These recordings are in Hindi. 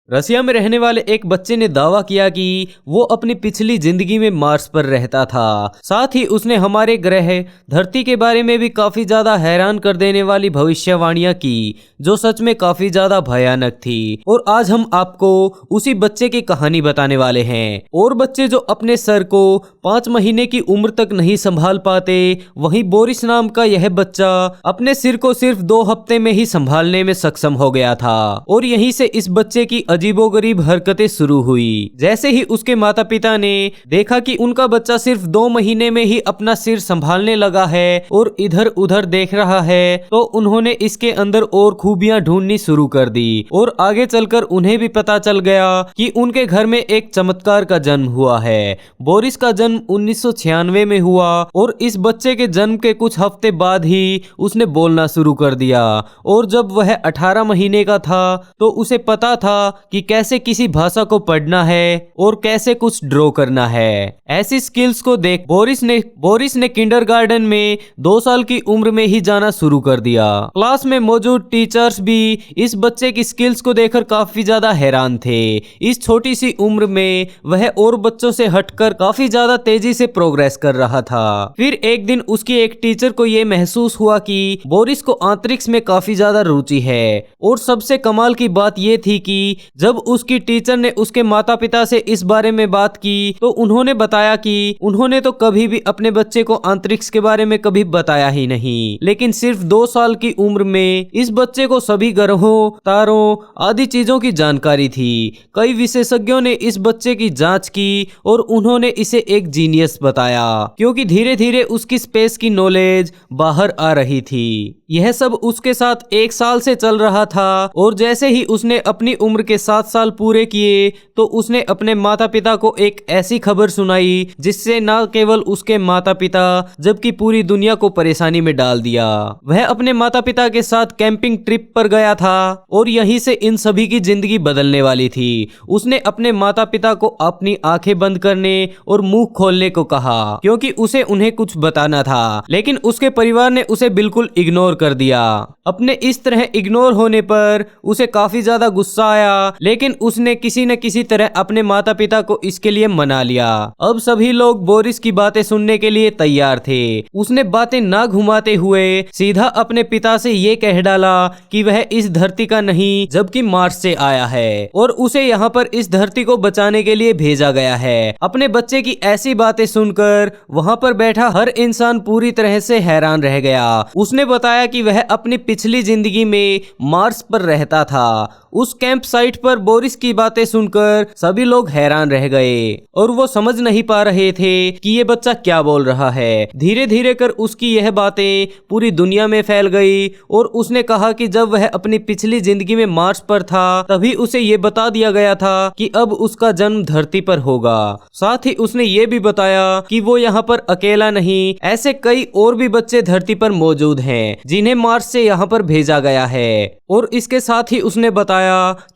रसिया में रहने वाले एक बच्चे ने दावा किया कि वो अपनी पिछली जिंदगी में मार्स पर रहता था। साथ ही उसने हमारे ग्रह धरती के बारे में भी काफी ज्यादा हैरान कर देने वाली भविष्यवाणियां की, जो सच में काफी ज्यादा भयानक थी। और आज हम आपको उसी बच्चे की कहानी बताने वाले हैं। और बच्चे जो अपने सर को 5 महीने की उम्र तक नहीं संभाल पाते, वहीं बोरिस नाम का यह बच्चा अपने सिर को सिर्फ 2 हफ्ते में ही संभालने में सक्षम हो गया था। और यहीं से इस बच्चे की अजीबोगरीब हरकतें शुरू हुई। जैसे ही उसके माता पिता ने देखा कि उनका बच्चा सिर्फ 2 महीने में ही अपना सिर संभालने लगा है और इधर उधर देख रहा है, तो उन्होंने इसके अंदर और खूबियां ढूंढनी शुरू कर दी। और आगे चलकर उन्हें भी पता चल गया कि उनके घर में एक चमत्कार का जन्म हुआ है। बोरिस का जन्म 1996 में हुआ और इस बच्चे के जन्म के कुछ हफ्ते बाद ही उसने बोलना शुरू कर दिया। और जब वह 18 महीने का था तो उसे पता था कि कैसे किसी भाषा को पढ़ना है और कैसे कुछ ड्रॉ करना है। ऐसी स्किल्स को देख बोरिस ने किंडरगार्टन में 2 साल की उम्र में ही जाना शुरू कर दिया। क्लास में मौजूद टीचर्स भी इस बच्चे की स्किल्स को देखकर काफी ज्यादा हैरान थे। इस छोटी सी उम्र में वह और बच्चों से हटकर काफी ज्यादा तेजी से प्रोग्रेस कर रहा था। फिर एक दिन उसकी एक टीचर को यह महसूस हुआ कि बोरिस को अंतरिक्ष में काफी ज्यादा रुचि है। और सबसे कमाल की बात यह थी कि जब उसकी टीचर ने उसके माता पिता से इस बारे में बात की तो उन्होंने बताया कि उन्होंने तो कभी भी अपने बच्चे को अंतरिक्ष के बारे में कभी बताया ही नहीं, लेकिन सिर्फ 2 साल की उम्र में इस बच्चे को सभी ग्रहों, तारों आदि चीजों की जानकारी थी। कई विशेषज्ञों ने इस बच्चे की जांच की और उन्होंने इसे एक जीनियस बताया, क्योंकि धीरे धीरे उसकी स्पेस की नॉलेज बाहर आ रही थी। यह सब उसके साथ 1 साल से चल रहा था और जैसे ही उसने अपनी उम्र के 7 साल पूरे किए तो उसने अपने माता पिता को एक ऐसी खबर सुनाई जिससे न केवल उसके माता पिता जबकि पूरी दुनिया को परेशानी में डाल दिया। वह अपने माता पिता के साथ कैंपिंग ट्रिप पर गया था और यहीं से इन सभी की जिंदगी बदलने वाली थी। उसने अपने माता पिता को अपनी आंखें बंद करने और मुंह खोलने को कहा, क्योंकि उसे उन्हें कुछ बताना था, लेकिन उसके परिवार ने उसे बिल्कुल इग्नोर कर दिया। अपने इस तरह इग्नोर होने पर उसे काफी ज्यादा गुस्सा आया, लेकिन उसने किसी न किसी तरह अपने माता पिता को इसके लिए मना लिया। अब सभी लोग बोरिस की बातें सुनने के लिए तैयार थे। उसने बातें ना घुमाते हुए सीधा अपने पिता से ये कह डाला कि वह इस धरती का नहीं जबकि मार्स से आया है और उसे यहाँ पर इस धरती को बचाने के लिए भेजा गया है। अपने बच्चे की ऐसी बातें सुनकर वहाँ पर बैठा हर इंसान पूरी तरह से हैरान रह गया। उसने बताया कि वह अपनी पिछली जिंदगी में मार्स पर रहता था। उस कैंप साइट पर बोरिस की बातें सुनकर सभी लोग हैरान रह गए और वो समझ नहीं पा रहे थे कि ये बच्चा क्या बोल रहा है। धीरे धीरे कर उसकी यह बातें पूरी दुनिया में फैल गई और उसने कहा कि जब वह अपनी पिछली जिंदगी में मार्स पर था तभी उसे ये बता दिया गया था कि अब उसका जन्म धरती पर होगा। साथ ही उसने ये भी बताया कि वो यहाँ पर अकेला नहीं, ऐसे कई और भी बच्चे धरती पर मौजूद हैं जिन्हें मार्स से यहाँ पर भेजा गया है। और इसके साथ ही उसने बताया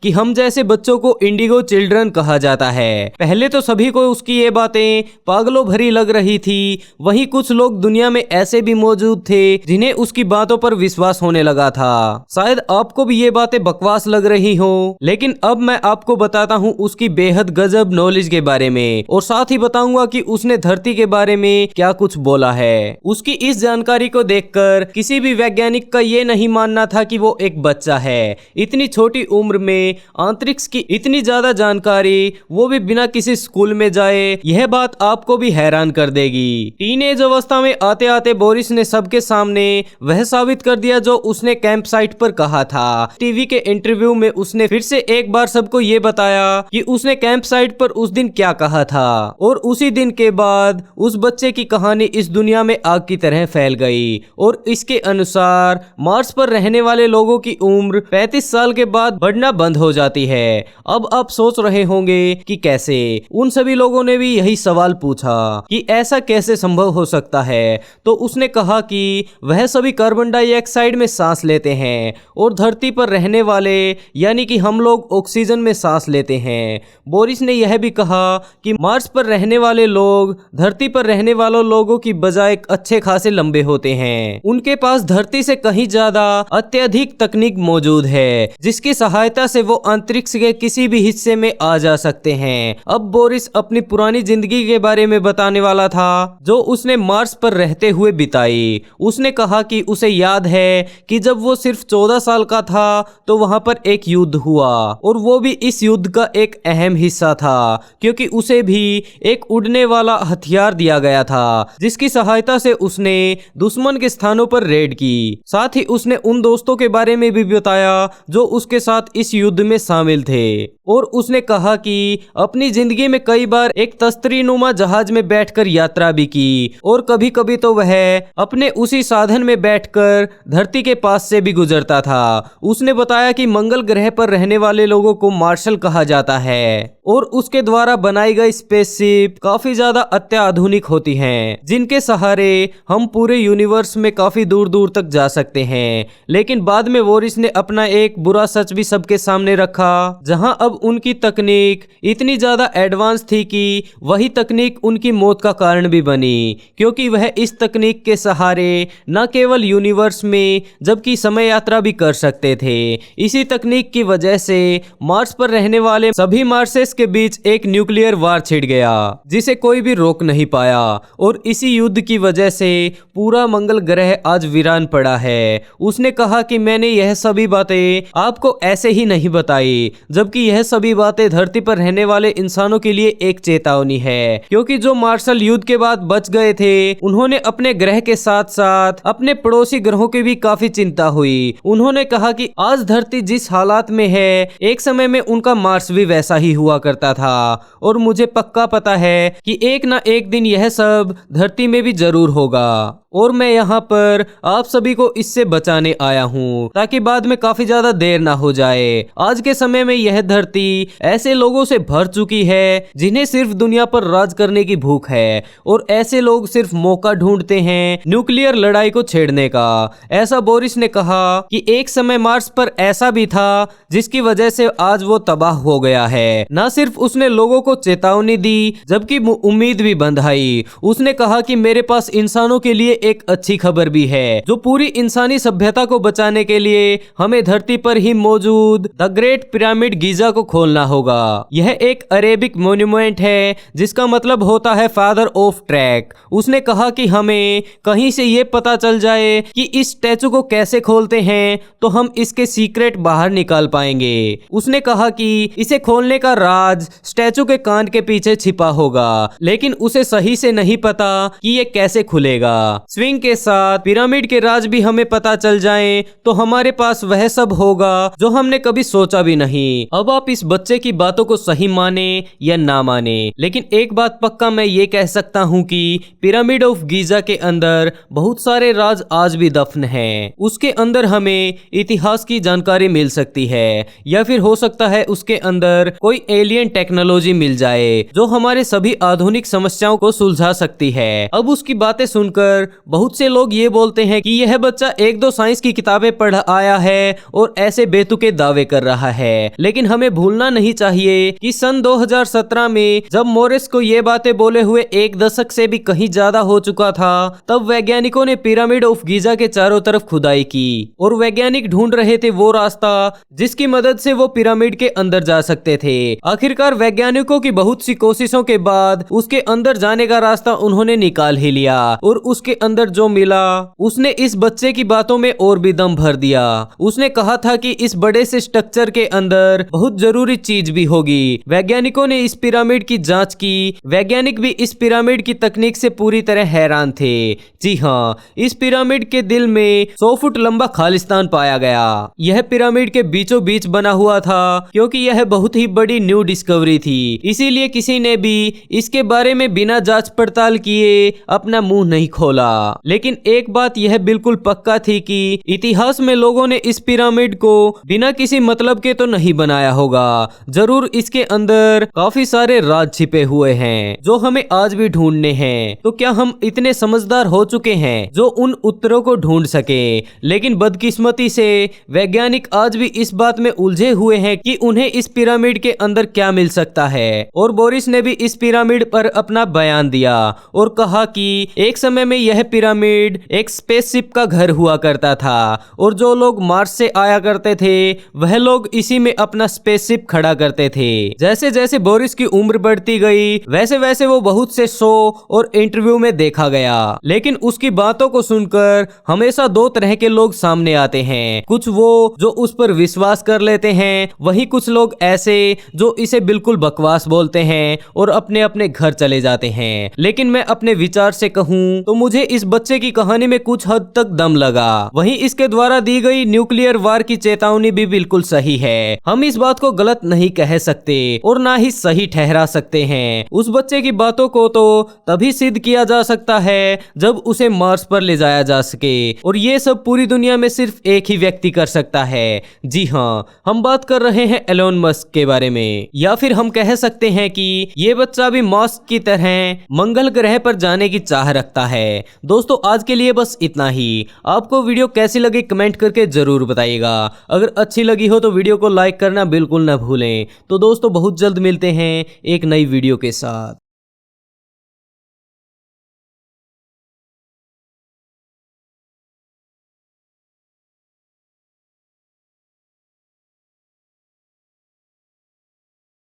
कि हम जैसे बच्चों को इंडिगो चिल्ड्रन कहा जाता है। पहले तो सभी को उसकी ये बातें पागलों भरी लग रही थी, वहीं कुछ लोग दुनिया में ऐसे भी मौजूद थे जिन्हें उसकी बातों पर विश्वास होने लगा था। शायद आपको भी ये बातें बकवास लग रही हो, लेकिन अब मैं आपको बताता हूँ उसकी बेहद गजब नॉलेज के बारे में और साथ ही बताऊंगा कि उसने धरती के बारे में क्या कुछ बोला है। उसकी इस जानकारी को देखकर किसी भी वैज्ञानिक का ये नहीं मानना था कि वो एक बच्चा है। इतनी छोटी उम्र में अंतरिक्ष की इतनी ज्यादा जानकारी, वो भी बिना किसी स्कूल में जाए, यह बात आपको भी हैरान कर देगी। टीनेज अवस्था में आते आते बोरिस ने सबके सामने वह साबित कर दिया जो उसने कैंप साइट पर कहा था। टीवी के इंटरव्यू में उसने फिर से एक बार सबको ये बताया कि उसने कैंप साइट पर उस दिन क्या कहा था और उसी दिन के बाद उस बच्चे की कहानी इस दुनिया में आग की तरह फैल गई। और इसके अनुसार मार्स पर रहने वाले लोगों की उम्र 35 साल के बाद बढ़ना बंद हो जाती है। अब आप सोच रहे होंगे कि कैसे। उन सभी लोगों ने भी यही सवाल पूछा कि ऐसा कैसे संभव हो सकता है। तो उसने कहा कि वह सभी कार्बन डाइऑक्साइड में सांस लेते हैं और धरती पर रहने वाले यानी कि हम लोग ऑक्सीजन में सांस लेते हैं। बोरिस ने यह भी कहा कि मार्स पर रहने वाले लोग धरती पर रहने वालों लोगों की बजाय अच्छे खासे लंबे होते हैं। उनके पास धरती धरती से कहीं ज्यादा अत्यधिक तकनीक मौजूद है, जिसकी सहायता से वो अंतरिक्ष के किसी भी हिस्से में आ जा सकते हैं। अब बोरिस अपनी पुरानी जिंदगी के बारे में बताने वाला था, जो उसने मार्स पर रहते हुए बिताई। उसने कहा कि उसे याद है कि जब वो सिर्फ 14 साल का था तो वहां पर एक युद्ध हुआ, और वो भी इस युद्ध का एक अहम हिस्सा था, क्योंकि उसे भी एक उड़ने वाला हथियार दिया गया था, जिसकी सहायता से उसने दुश्मन के स्थानों पर रेड की। साथ ही उसने उन दोस्तों के बारे में भी बताया जो उसके साथ इस युद्ध में शामिल थे, और उसने कहा कि अपनी जिंदगी में कई बार एक तस्तरीनुमा जहाज में बैठकर यात्रा भी की, और कभी कभी तो वह अपने उसी साधन में बैठकर धरती के पास से भी गुजरता था। उसने बताया कि मंगल ग्रह पर रहने वाले लोगों को मार्शल कहा जाता है, और उसके द्वारा बनाई गई स्पेसशिप काफी ज्यादा अत्याधुनिक होती हैं, जिनके सहारे हम पूरे यूनिवर्स में काफी दूर दूर तक जा सकते हैं। लेकिन बाद में वोरिस ने अपना एक बुरा सच भी सबके सामने रखा, जहां अब उनकी तकनीक इतनी ज्यादा एडवांस थी कि वही तकनीक उनकी मौत का कारण भी बनी, क्योंकि वह इस तकनीक के सहारे न केवल यूनिवर्स में जबकि समय यात्रा भी कर सकते थे। इसी तकनीक की वजह से मार्स पर रहने वाले सभी मार्सेस के बीच एक न्यूक्लियर वार छिड़ गया, जिसे कोई भी रोक नहीं पाया, और इसी युद्ध की वजह से पूरा मंगल ग्रह आज वीरान पड़ा है। उसने कहा कि मैंने यह सभी बातें आपको ऐसे ही नहीं बताई, जबकि यह सभी बातें धरती पर रहने वाले इंसानों के लिए एक चेतावनी है, क्योंकि जो मार्शल युद्ध के बाद बच गए थे उन्होंने अपने ग्रह के साथ साथ अपने पड़ोसी ग्रहों की भी काफी चिंता हुई। उन्होंने कहा कि आज धरती जिस हालात में है, एक समय में उनका मार्स भी वैसा ही हुआ करता था, और मुझे पक्का पता है कि एक ना एक दिन यह सब धरती में भी जरूर होगा, और मैं यहाँ पर आप सभी को इससे बचाने आया हूँ, ताकि बाद में काफी ज्यादा देर ना हो जाए। आज के समय में यह धरती ऐसे लोगों से भर चुकी है जिन्हें सिर्फ दुनिया पर राज करने की भूख है, और ऐसे लोग सिर्फ मौका ढूंढते हैं न्यूक्लियर लड़ाई को छेड़ने का। ऐसा बोरिस ने कहा कि एक समय मार्स पर ऐसा भी था जिसकी वजह से आज वो तबाह हो गया है। न सिर्फ उसने लोगों को चेतावनी दी, जबकि उम्मीद भी बंधाई। उसने कहा कि मेरे पास इंसानों के लिए एक अच्छी खबर भी है, जो पूरी इंसानी सभ्यता को बचाने के लिए हमें धरती पर ही मौजूद द ग्रेट पिरामिड गीजा को खोलना होगा। यह एक अरेबिक मॉन्यूमेंट है जिसका मतलब होता है फादर ऑफ ट्रैक। उसने कहा कि हमें कहीं से ये पता चल जाए कि इस स्टैचू को कैसे खोलते हैं तो हम इसके सीक्रेट बाहर निकाल पाएंगे। उसने कहा कि इसे खोलने का राज स्टैचू के कान के पीछे छिपा होगा, लेकिन उसे सही से नहीं पता कि ये कैसे खुलेगा। स्विंग के साथ पिरामिड के राज भी हमें पता चल जाएं तो हमारे पास वह सब होगा जो हमने कभी सोचा भी नहीं। अब आप इस बच्चे की बातों को सही माने या ना माने, लेकिन एक बात पक्का मैं ये कह सकता हूँ कि पिरामिड ऑफ गीजा के अंदर बहुत सारे राज आज भी दफन हैं। उसके अंदर हमें इतिहास की जानकारी मिल सकती है, या फिर हो सकता है उसके अंदर कोई एलियन टेक्नोलॉजी मिल जाए जो हमारे सभी आधुनिक समस्याओं को सुलझा सकती है। अब उसकी बातें सुनकर बहुत से लोग ये बोलते हैं कि यह बच्चा एक दो साइंस की किताबें पढ़ आया है और ऐसे बेतुके दावे कर रहा है, लेकिन हमें भूलना नहीं चाहिए कि सन 2017 में जब मोरिस को ये बातें बोले हुए एक दशक से भी कहीं ज्यादा हो चुका था, तब वैज्ञानिकों ने पिरामिड ऑफ गीजा के चारों तरफ खुदाई की, और वैज्ञानिक ढूंढ रहे थे वो रास्ता जिसकी मदद से वो पिरामिड के अंदर जा सकते थे। आखिरकार वैज्ञानिकों की बहुत सी कोशिशों के बाद उसके अंदर जाने का रास्ता उन्होंने निकाल ही लिया, और उसके अंदर जो मिला उसने इस बच्चे की बातों में और भी दम भर दिया। उसने कहा था कि इस बड़े से स्ट्रक्चर के अंदर बहुत जरूरी चीज भी होगी। वैज्ञानिकों ने इस पिरामिड की जांच की। वैज्ञानिक भी इस पिरामिड की तकनीक से पूरी तरह हैरान थे। जी हाँ, इस पिरामिड के दिल में 100 फुट लंबा खालिस्तान पाया गया। यह पिरामिड के बीचों बीच बना हुआ था, क्योंकि यह बहुत ही बड़ी न्यू डिस्कवरी थी, इसीलिए किसी ने भी इसके बारे में बिना जांच पड़ताल किए अपना मुंह नहीं खोला। लेकिन एक बात यह बिल्कुल पक्का थी कि इतिहास में लोगों ने इस पिरामिड को बिना किसी मतलब के तो नहीं बनाया होगा। जरूर इसके अंदर काफी सारे राज छिपे हुए हैं जो हमें आज भी ढूंढने हैं। तो क्या हम इतने समझदार हो चुके हैं जो उन उत्तरों को ढूंढ सके? लेकिन बदकिस्मती से वैज्ञानिक आज भी इस बात में उलझे हुए हैं कि उन्हें इस पिरामिड के अंदर क्या मिल सकता है। और बोरिस ने भी इस पिरामिड पर अपना बयान दिया और कहा कि एक समय में यह पिरामिड एक स्पेसशिप का घर हुआ करता था और जो लोग मार्स से आया करते थे वह लोग इसी में अपना स्पेसशिप खड़ा करते थे। जैसे जैसे बोरिस की उम्र बढ़ती गई वैसे वैसे वो बहुत से शो और इंटरव्यू में देखा गया, लेकिन उसकी बातों को सुनकर हमेशा दो तरह के लोग सामने आते हैं। कुछ वो जो उस पर विश्वास कर लेते हैं, वहीं कुछ लोग ऐसे जो इसे बिल्कुल बकवास बोलते हैं और अपने अपने घर चले जाते हैं। लेकिन मैं अपने विचार से कहूँ तो मुझे इस बच्चे की कहानी में कुछ हद तक दम लगा। वहीं इसके द्वारा दी गई न्यूक्लियर वार की चेतावनी भी बिल्कुल सही है। हम इस बात को गलत नहीं कह सकते और ना ही सही ठहरा सकते हैं। उस बच्चे की बातों को तो तभी सिद्ध किया जा सकता है जब उसे मार्स पर ले जाया जा सके, और ये सब पूरी दुनिया में सिर्फ एक ही व्यक्ति कर सकता है। जी हाँ, हम बात कर रहे हैं एलोन मस्क के बारे में, या फिर हम कह सकते हैं कि ये बच्चा भी मस्क की तरह मंगल ग्रह पर जाने की चाह रखता है। दोस्तों आज के लिए बस इतना ही। आपको वीडियो कैसी लगी कमेंट करके जरूर बताइएगा। अगर अच्छी लगी हो तो वीडियो को लाइक करना बिल्कुल ना भूलें। तो दोस्तों बहुत जल्द मिलते हैं एक नई वीडियो के साथ।